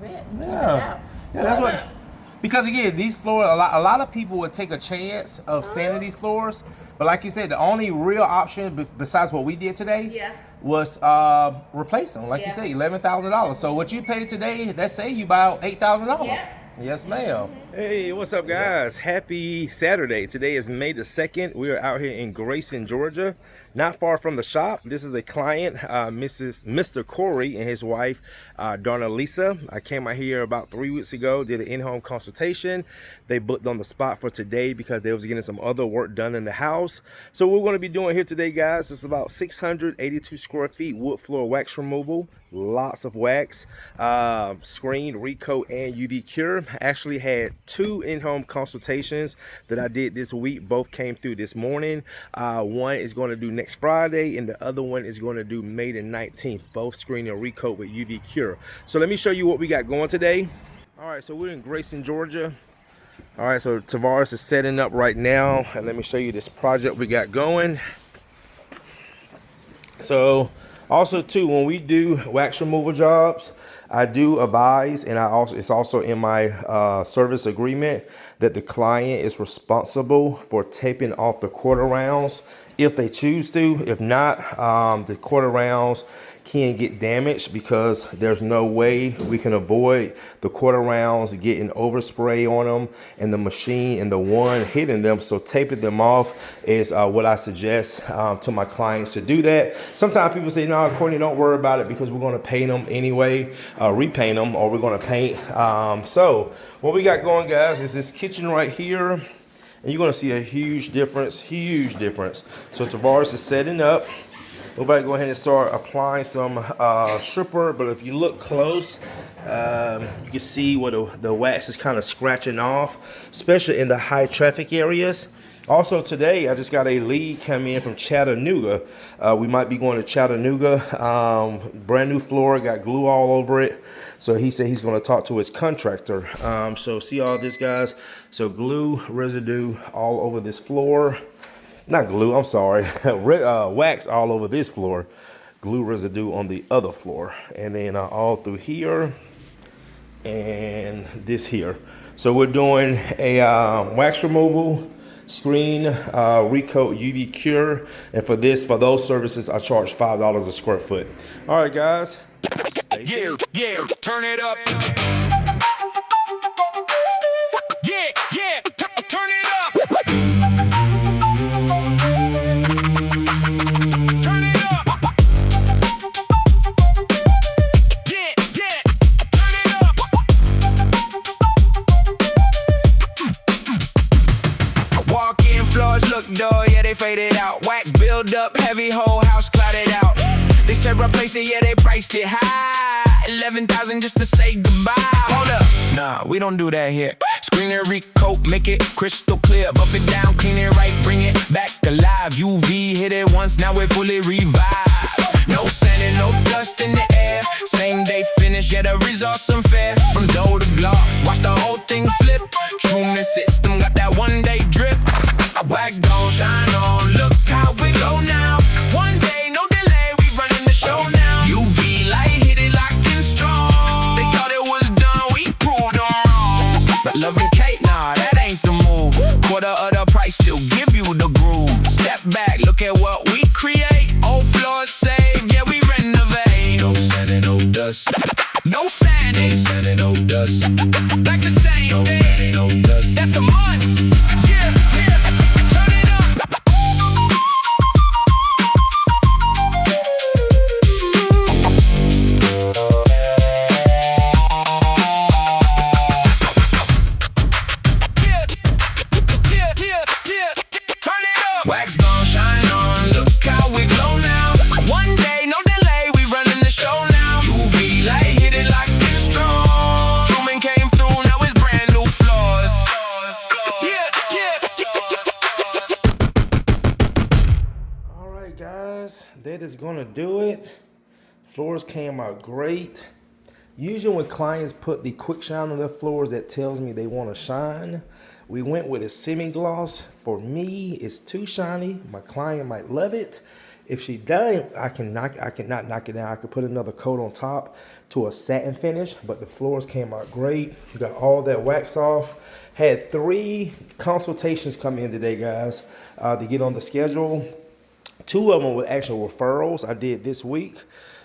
Yeah, that's what. Because again, these floors, a lot of people would take a chance of sanding these floors, but like you said, the only real option besides what we did today was replace them. Like you said, $11,000. So what you paid today, that saved you about $8,000. Yes, ma'am. Hey, what's up, guys? Happy Saturday. Today is May the 2nd. We are out here in Grayson, Georgia, not far from the shop. This is a client, Mr. Corey and his wife, Donna Lisa. I came out here about 3 weeks ago, did an in-home consultation. They booked on the spot for today because they was getting some other work done in the house. So what we're going to be doing here today, guys, is about 682 square feet wood floor wax removal. Lots of wax, screen, recoat, and UV cure. Actually had 2 in-home consultations that I did this week. Both came through this morning. One is going to do next Friday, and the other one is going to do May the 19th. Both screen and recoat with UV cure. So let me show you what we got going today. All right, so we're in Grayson, Georgia. All right, so Tavares is setting up right now, and let me show you this project we got going. So also too, when we do wax removal jobs, I do advise, and it's also in my service agreement, that the client is responsible for taping off the quarter rounds if they choose to. If not, the quarter rounds can get damaged because there's no way we can avoid the quarter rounds getting overspray on them and the machine and the one hitting them. So taping them off is what I suggest to my clients to do that. Sometimes people say, no, Courtney, don't worry about it because we're going to paint them anyway, repaint them, or we're going to paint. So what we got going, guys, is this kitchen right here. And you're going to see a huge difference. So Tavares is setting up. We're about to go ahead and start applying some stripper, but if you look close, you can see where the wax is kind of scratching off, especially in the high traffic areas. Also today, I just got a lead come in from Chattanooga. We might be going to Chattanooga. Brand new floor, got glue all over it. So he said he's going to talk to his contractor. So see all this, guys. So glue residue all over this floor. Not glue, I'm sorry. Wax all over this floor. Glue residue on the other floor. And then all through here and this here. So we're doing a wax removal, screen, recoat, UV cure. And for those services, I charge $5 a square foot. All right, guys. Yeah, turn it up. Yeah, turn it up. Faded out, wax build up, heavy whole house clouded out. They said replace it, yeah, they priced it high. 11,000 just to say goodbye. Hold up, nah, we don't do that here. Screen and recoat, make it crystal clear. Buff it down, clean it right, bring it back alive. UV hit it once, now we're fully revived. No sand and no dust in the air. Same day finish, yeah, the results unfair. From dough to gloss, watch the whole thing flip. Truman system got that one day drip. Wax gon' shine on, look how we go now. One day, no delay, we running the show now. UV light hit it locked in strong. They thought it was done, we proved them wrong. But loving Kate, nah, that ain't the move. Quarter of the price, still give you the groove. Step back, look at what we create. Old floors saved, yeah, we renovate. No sand and no dust. No sanding, no sand and no dust. Like the same no thing. Sand and no dust. That's a must. Yeah. Wax gon' shine on, look how we glow now. One day, no delay, we running the show now. UV light hit it locked in strong. Truman came through, now it's brand new floors. All right, guys, that is gonna do it. Floors came out great. Usually when clients put the quick shine on their floors, that tells me they want to shine. We went with a semi-gloss. For me, it's too shiny. My client might love it. If she doesn't, I cannot knock it down. I could put another coat on top to a satin finish, but the floors came out great. Got all that wax off. Had 3 consultations come in today, guys, to get on the schedule. 2 of them were actual referrals I did this week.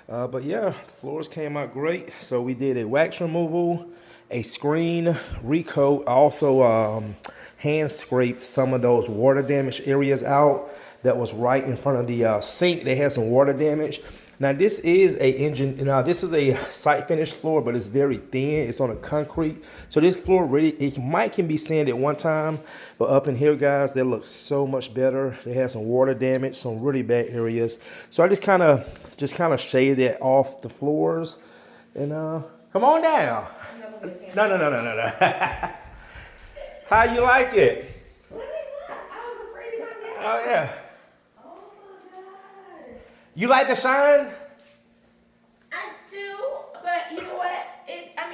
But yeah, the floors came out great. So we did a wax removal, a screen recoat. I also hand scraped some of those water damage areas out that was right in front of the sink. They had some water damage. Now this is this is a site finish floor, but it's very thin. It's on a concrete. So this floor really, can be sanded one time, but up in here, guys, that looks so much better. They had some water damage, some really bad areas. So I just kind of shaded it off the floors. And come on down. No. How you like it? I was afraid to come down. Oh yeah. Oh my God. You like the shine? I do, but you know what?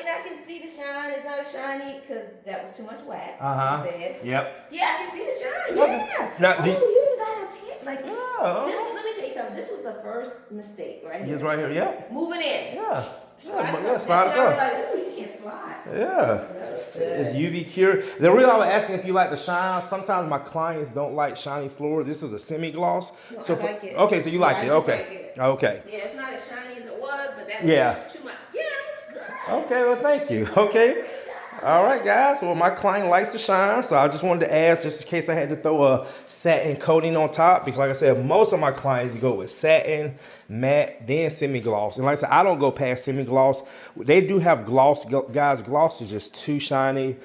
I can see the shine. It's not as shiny because that was too much wax. You said. Yep. Yeah, I can see the shine. Okay. Yeah. Now, you got a pit. Like, Oh, okay. let me tell you something. This was the first mistake right here. It's right here, yep. Moving in. Yeah. Slide across. Ooh, you can't slide. Yeah. That looks good. It's UV cure. The reason I was asking if you like the shine, sometimes my clients don't like shiny floor. This is a semi-gloss. No, So I like it. okay, so you like Yeah, it. I do Okay. like it. Okay. Yeah, it's not as shiny as it was, but that's too much. Yeah, it looks good. Okay, well thank you. Okay. All right, guys. Well, my client likes to shine, so I just wanted to ask, just in case I had to throw a satin coating on top, because like I said, most of my clients go with satin, matte, then semi-gloss. And like I said, I don't go past semi-gloss. They do have gloss, guys. Gloss is just too shiny.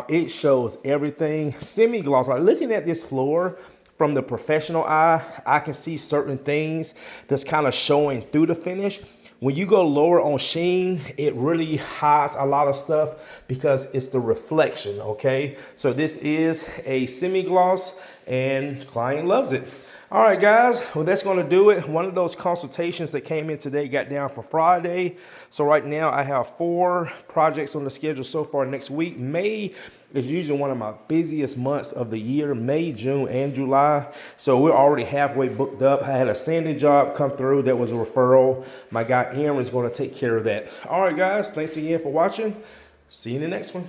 It shows everything. Semi-gloss, like looking at this floor from the professional eye, I can see certain things that's kind of showing through the finish. When you go lower on sheen, it really hides a lot of stuff because it's the reflection, okay? So this is a semi-gloss and client loves it. All right, guys, well, that's gonna do it. One of those consultations that came in today got down for Friday. So right now I have 4 projects on the schedule so far next week. May is usually one of my busiest months of the year, May, June, and July. So we're already halfway booked up. I had a sanding job come through that was a referral. My guy Aaron is gonna take care of that. All right, guys, thanks again for watching. See you in the next one.